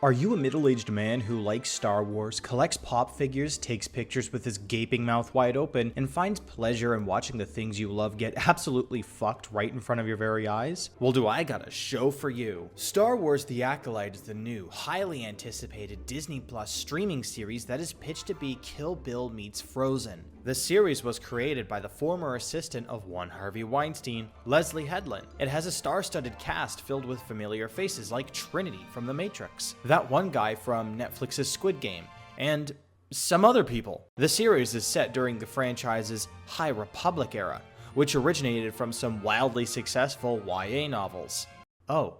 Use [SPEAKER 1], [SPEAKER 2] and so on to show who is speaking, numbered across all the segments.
[SPEAKER 1] Are you a middle-aged man who likes Star Wars, collects pop figures, takes pictures with his gaping mouth wide open, and finds pleasure in watching the things you love get absolutely fucked right in front of your very eyes? Well, do I got a show for you. Star Wars The Acolyte is the new, highly anticipated Disney Plus streaming series that is pitched to be Kill Bill meets Frozen. The series was created by the former assistant of one Harvey Weinstein, Leslie Headland. It has a star-studded cast filled with familiar faces like Trinity from The Matrix, that one guy from Netflix's Squid Game, and some other people. The series is set during the franchise's High Republic era, which originated from some wildly successful YA novels. Oh,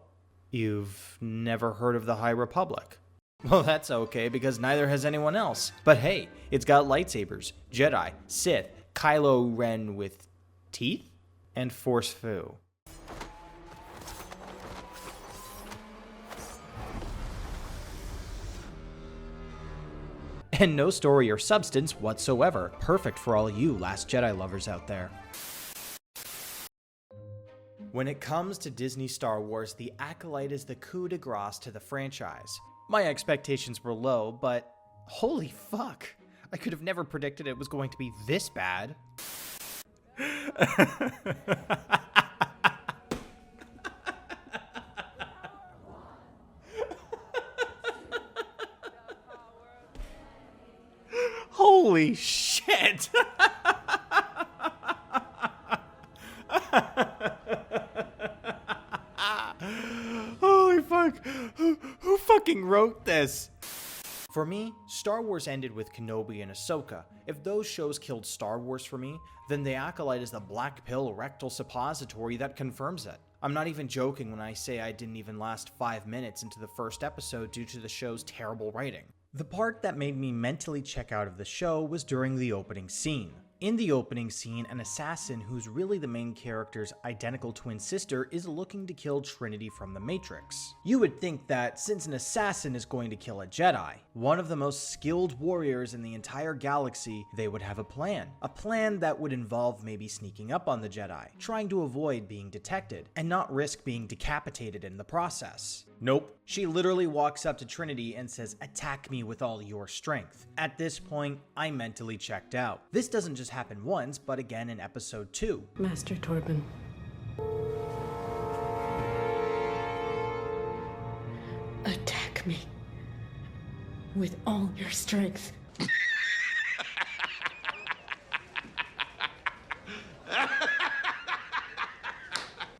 [SPEAKER 1] you've never heard of the High Republic? Well, that's okay, because neither has anyone else. But hey, it's got lightsabers, Jedi, Sith, Kylo Ren with teeth, and Force Fu. And no story or substance whatsoever. Perfect for all you Last Jedi lovers out there. When it comes to Disney Star Wars, The Acolyte is the coup de grace to the franchise. My expectations were low, but holy fuck, I could have never predicted it was going to be this bad. Holy shit! Holy fuck! Who fucking wrote this? For me, Star Wars ended with Kenobi and Ahsoka. If those shows killed Star Wars for me, then The Acolyte is the black pill rectal suppository that confirms it. I'm not even joking when I say I didn't even last 5 minutes into the first episode due to the show's terrible writing. The part that made me mentally check out of the show was during the opening scene. In the opening scene, an assassin who's really the main character's identical twin sister is looking to kill Trinity from the Matrix. You would think that since an assassin is going to kill a Jedi, one of the most skilled warriors in the entire galaxy, they would have a plan. A plan that would involve maybe sneaking up on the Jedi, trying to avoid being detected, and not risk being decapitated in the process. Nope. She literally walks up to Trinity and says, "Attack me with all your strength." At this point, I mentally checked out. This doesn't just happen once, but again in episode 2.
[SPEAKER 2] Master Torben. Attack me with all your strength.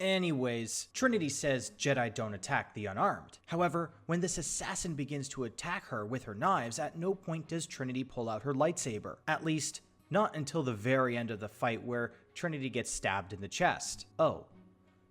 [SPEAKER 1] Anyways, Trinity says Jedi don't attack the unarmed. However, when this assassin begins to attack her with her knives, at no point does Trinity pull out her lightsaber. At least, not until the very end of the fight where Trinity gets stabbed in the chest. Oh,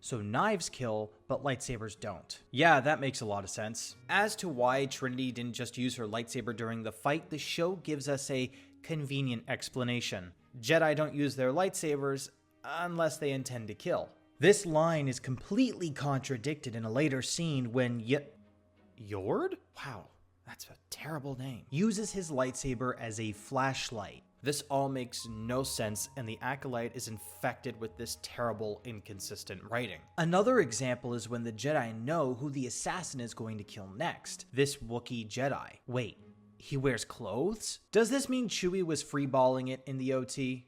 [SPEAKER 1] so knives kill, but lightsabers don't. Yeah, that makes a lot of sense. As to why Trinity didn't just use her lightsaber during the fight, the show gives us a convenient explanation. Jedi don't use their lightsabers unless they intend to kill. This line is completely contradicted in a later scene when Yord? Wow, that's a terrible name. Uses his lightsaber as a flashlight. This all makes no sense, and the Acolyte is infected with this terrible, inconsistent writing. Another example is when the Jedi know who the assassin is going to kill next. This Wookiee Jedi. Wait, he wears clothes? Does this mean Chewie was freeballing it in the OT?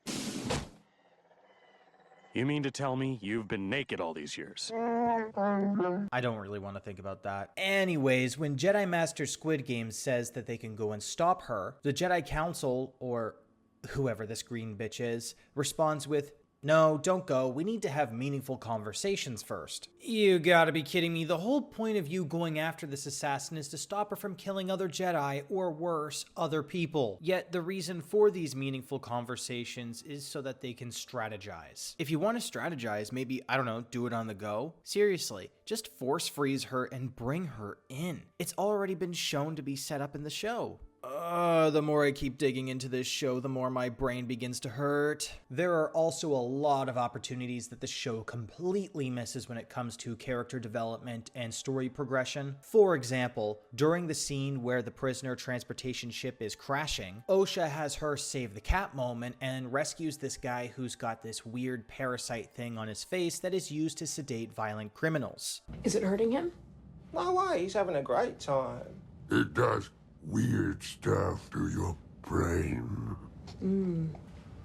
[SPEAKER 3] You mean to tell me you've been naked all these years?
[SPEAKER 1] I don't really want to think about that. Anyways, when Jedi Master Squid Game says that they can go and stop her, the Jedi Council, or whoever this green bitch is, responds with, "No, don't go. We need to have meaningful conversations first." You gotta be kidding me. The whole point of you going after this assassin is to stop her from killing other Jedi, or worse, other people. Yet the reason for these meaningful conversations is so that they can strategize. If you want to strategize, maybe, I don't know, do it on the go? Seriously, just force freeze her and bring her in. It's already been shown to be set up in the show. The more I keep digging into this show, the more my brain begins to hurt. There are also a lot of opportunities that the show completely misses when it comes to character development and story progression. For example, during the scene where the prisoner transportation ship is crashing, Osha has her save the cat moment and rescues this guy who's got this weird parasite thing on his face that is used to sedate violent criminals.
[SPEAKER 2] Is it hurting him?
[SPEAKER 4] No way, he's having a great time. It does weird stuff to your brain.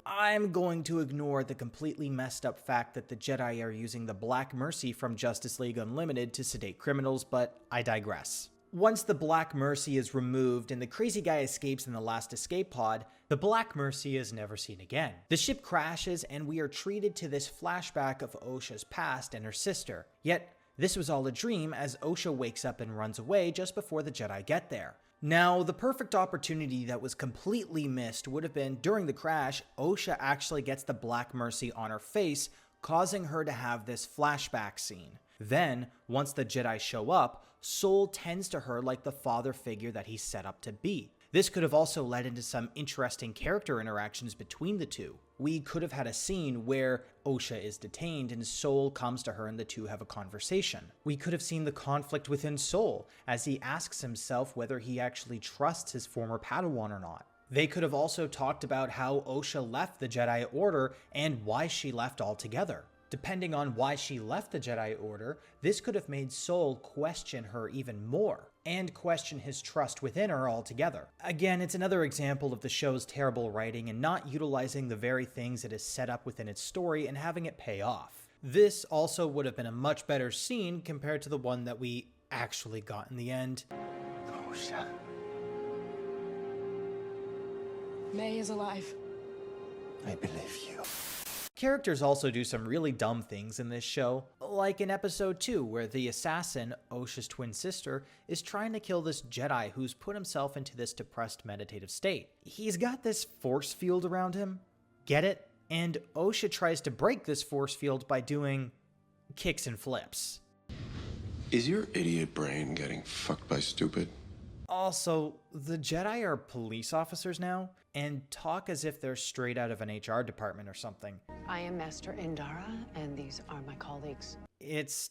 [SPEAKER 1] I'm going to ignore the completely messed up fact that the Jedi are using the Black Mercy from Justice League Unlimited to sedate criminals, but I digress. Once the Black Mercy is removed and the crazy guy escapes in the last escape pod, the Black Mercy is never seen again. The ship crashes and we are treated to this flashback of Osha's past and her sister. Yet, this was all a dream as Osha wakes up and runs away just before the Jedi get there. Now, the perfect opportunity that was completely missed would have been during the crash, Osha actually gets the Black Mercy on her face, causing her to have this flashback scene. Then, once the Jedi show up, Sol tends to her like the father figure that he's set up to be. This could have also led into some interesting character interactions between the two. We could have had a scene where Osha is detained and Sol comes to her and the two have a conversation. We could have seen the conflict within Sol as he asks himself whether he actually trusts his former Padawan or not. They could have also talked about how Osha left the Jedi Order and why she left altogether. Depending on why she left the Jedi Order, this could have made Sol question her even more, and question his trust within her altogether. Again, it's another example of the show's terrible writing and not utilizing the very things it has set up within its story and having it pay off. This also would have been a much better scene compared to the one that we actually got in the end.
[SPEAKER 5] Osha.
[SPEAKER 2] May is alive.
[SPEAKER 5] I believe you.
[SPEAKER 1] Characters also do some really dumb things in this show, like in episode 2 where the assassin, Osha's twin sister, is trying to kill this Jedi who's put himself into this depressed meditative state. He's got this force field around him, get it? And Osha tries to break this force field by doing kicks and flips.
[SPEAKER 6] Is your idiot brain getting fucked by stupid?
[SPEAKER 1] Also, the Jedi are police officers now, and talk as if they're straight out of an HR department or something.
[SPEAKER 7] I am Master Indara, and these are my colleagues.
[SPEAKER 1] It's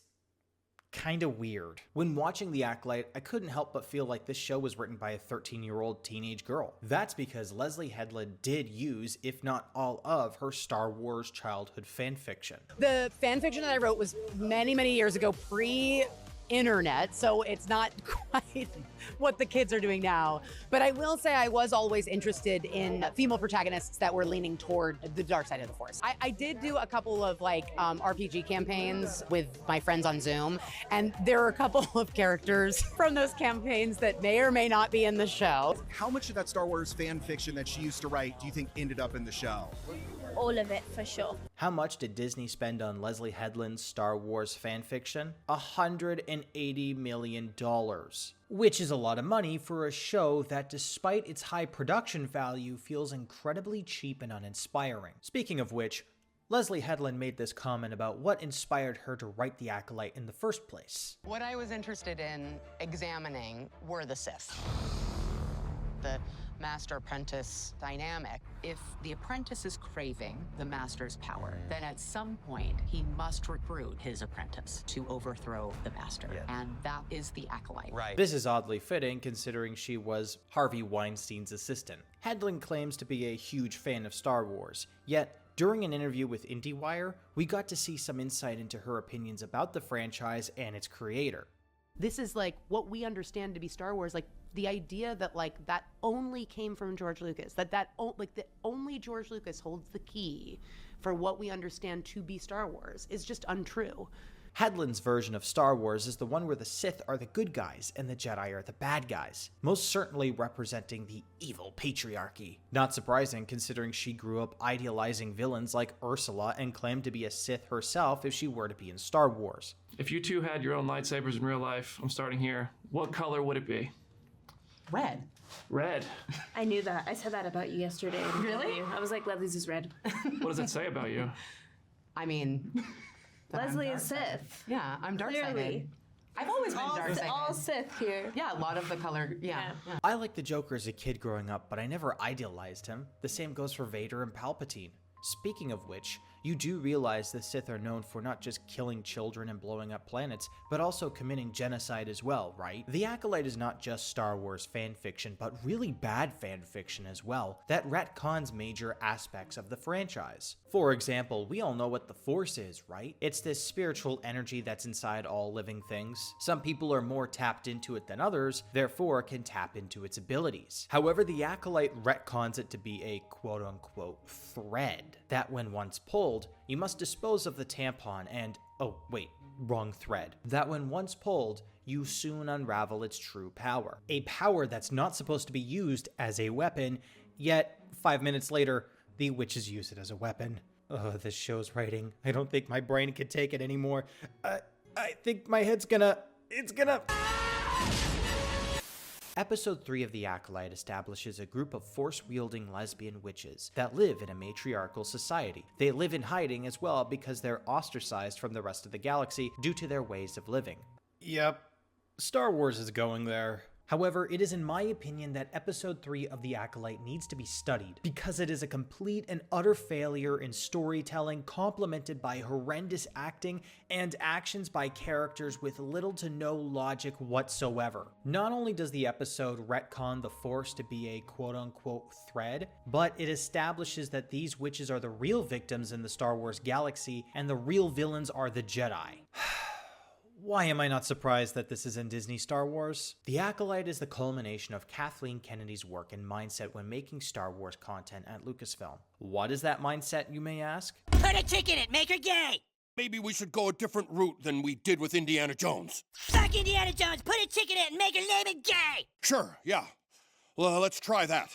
[SPEAKER 1] kinda weird. When watching The Acolyte, I couldn't help but feel like this show was written by a 13-year-old teenage girl. That's because Leslie Headland did use, if not all of, her Star Wars childhood fanfiction.
[SPEAKER 8] The fanfiction that I wrote was many, many years ago, pre-internet, so it's not quite what the kids are doing now. But I will say I was always interested in female protagonists that were leaning toward the dark side of the Force. I did do a couple of RPG campaigns with my friends on Zoom, and there are a couple of characters from those campaigns that may or may not be in the show.
[SPEAKER 9] How much of that Star Wars fan fiction that she used to write do you think ended up in the show?
[SPEAKER 10] All of it, for sure.
[SPEAKER 1] How much did Disney spend on Leslie Headland's Star Wars fanfiction? $180 million. Which is a lot of money for a show that, despite its high production value, feels incredibly cheap and uninspiring. Speaking of which, Leslie Headland made this comment about what inspired her to write The Acolyte in the first place.
[SPEAKER 7] What I was interested in examining were the Sith. The master-apprentice dynamic.
[SPEAKER 11] If the apprentice is craving the master's power, then at some point he must recruit his apprentice to overthrow the master. And that is the Acolyte.
[SPEAKER 5] Right.
[SPEAKER 1] This is oddly fitting considering she was Harvey Weinstein's assistant. Headland claims to be a huge fan of Star Wars, yet during an interview with IndieWire, we got to see some insight into her opinions about the franchise and its creator.
[SPEAKER 8] This is like what we understand to be Star Wars, like the idea that that only came from George Lucas, that only George Lucas holds the key for what we understand to be Star Wars is just untrue.
[SPEAKER 1] Headland's version of Star Wars is the one where the Sith are the good guys and the Jedi are the bad guys, most certainly representing the evil patriarchy. Not surprising considering she grew up idealizing villains like Ursula and claimed to be a Sith herself if she were to be in Star Wars.
[SPEAKER 12] If you two had your own lightsabers in real life, I'm starting here, what color would it be?
[SPEAKER 10] Red.
[SPEAKER 12] Red.
[SPEAKER 10] I knew that. I said that about you yesterday.
[SPEAKER 7] Really?
[SPEAKER 10] I was like, Leslie's is red.
[SPEAKER 12] What does it say about you?
[SPEAKER 7] I mean,
[SPEAKER 10] Leslie is Sith.
[SPEAKER 7] yeah, I'm dark-sided.
[SPEAKER 10] Clearly.
[SPEAKER 7] I've always been dark-sided.
[SPEAKER 10] All Sith here.
[SPEAKER 7] Yeah, a lot of the color, yeah.
[SPEAKER 1] I liked the Joker as a kid growing up, but I never idealized him. The same goes for Vader and Palpatine. Speaking of which, You do realize the Sith are known for not just killing children and blowing up planets, but also committing genocide as well, right? The Acolyte is not just Star Wars fanfiction, but really bad fanfiction as well, that retcons major aspects of the franchise. For example, we all know what the Force is, right? It's this spiritual energy that's inside all living things. Some people are more tapped into it than others, therefore can tap into its abilities. However, the Acolyte retcons it to be a quote-unquote thread, that when once pulled, you must dispose of the tampon and, oh wait, wrong thread, that when once pulled, you soon unravel its true power. A power that's not supposed to be used as a weapon, yet 5 minutes later, the witches use it as a weapon. Oh, this show's writing. I don't think my brain can take it anymore. I think my head's gonna... Episode 3 of The Acolyte establishes a group of force-wielding lesbian witches that live in a matriarchal society. They live in hiding as well because they're ostracized from the rest of the galaxy due to their ways of living. Yep, Star Wars is going there. However, it is in my opinion that Episode 3 of The Acolyte needs to be studied because it is a complete and utter failure in storytelling, complemented by horrendous acting and actions by characters with little to no logic whatsoever. Not only does the episode retcon the Force to be a quote-unquote thread, but it establishes that these witches are the real victims in the Star Wars galaxy and the real villains are the Jedi. Why am I not surprised that this is in Disney Star Wars? The Acolyte is the culmination of Kathleen Kennedy's work and mindset when making Star Wars content at Lucasfilm. What is that mindset, you may ask?
[SPEAKER 13] Put a chick in it, make her gay!
[SPEAKER 6] Maybe we should go a different route than we did with Indiana Jones.
[SPEAKER 13] Fuck Indiana Jones, put a chick in it and make her name it gay!
[SPEAKER 6] Sure, yeah. Well, let's try that.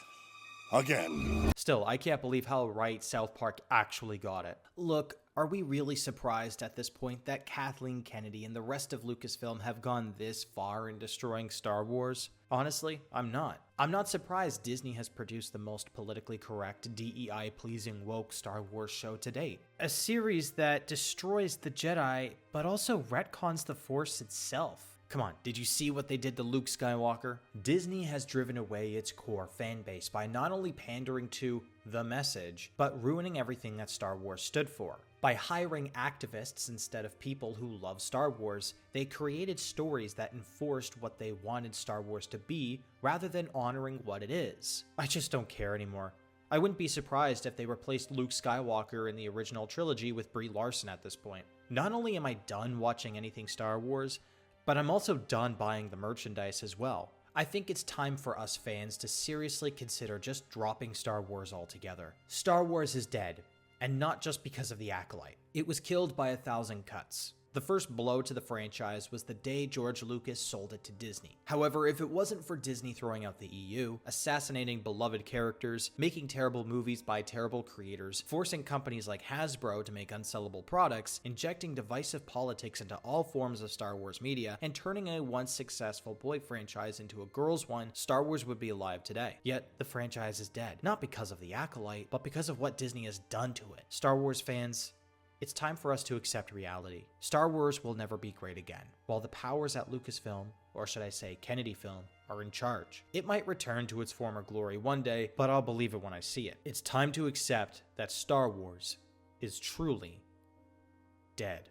[SPEAKER 6] Again.
[SPEAKER 1] Still, I can't believe how right South Park actually got it. Look, are we really surprised at this point that Kathleen Kennedy and the rest of Lucasfilm have gone this far in destroying Star Wars? Honestly, I'm not. I'm not surprised Disney has produced the most politically correct, DEI-pleasing woke Star Wars show to date. A series that destroys the Jedi, but also retcons the Force itself. Come on, did you see what they did to Luke Skywalker? Disney has driven away its core fanbase by not only pandering to the message, but ruining everything that Star Wars stood for. By hiring activists instead of people who love Star Wars, they created stories that enforced what they wanted Star Wars to be, rather than honoring what it is. I just don't care anymore. I wouldn't be surprised if they replaced Luke Skywalker in the original trilogy with Brie Larson at this point. Not only am I done watching anything Star Wars, but I'm also done buying the merchandise as well. I think it's time for us fans to seriously consider just dropping Star Wars altogether. Star Wars is dead, and not just because of the Acolyte. It was killed by 1,000 cuts. The first blow to the franchise was the day George Lucas sold it to Disney. However, if it wasn't for Disney throwing out the EU, assassinating beloved characters, making terrible movies by terrible creators, forcing companies like Hasbro to make unsellable products, injecting divisive politics into all forms of Star Wars media, and turning a once successful boy franchise into a girls one, Star Wars would be alive today. Yet, the franchise is dead. Not because of the Acolyte, but because of what Disney has done to it. Star Wars fans, it's time for us to accept reality. Star Wars will never be great again. While the powers at Lucasfilm, or should I say Kennedy Film, are in charge. It might return to its former glory one day, but I'll believe it when I see it. It's time to accept that Star Wars is truly dead.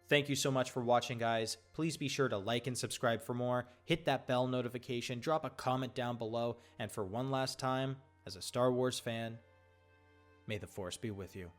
[SPEAKER 1] Thank you so much for watching, guys. Please be sure to like and subscribe for more, hit that bell notification, drop a comment down below, and for one last time, as a Star Wars fan, may the Force be with you.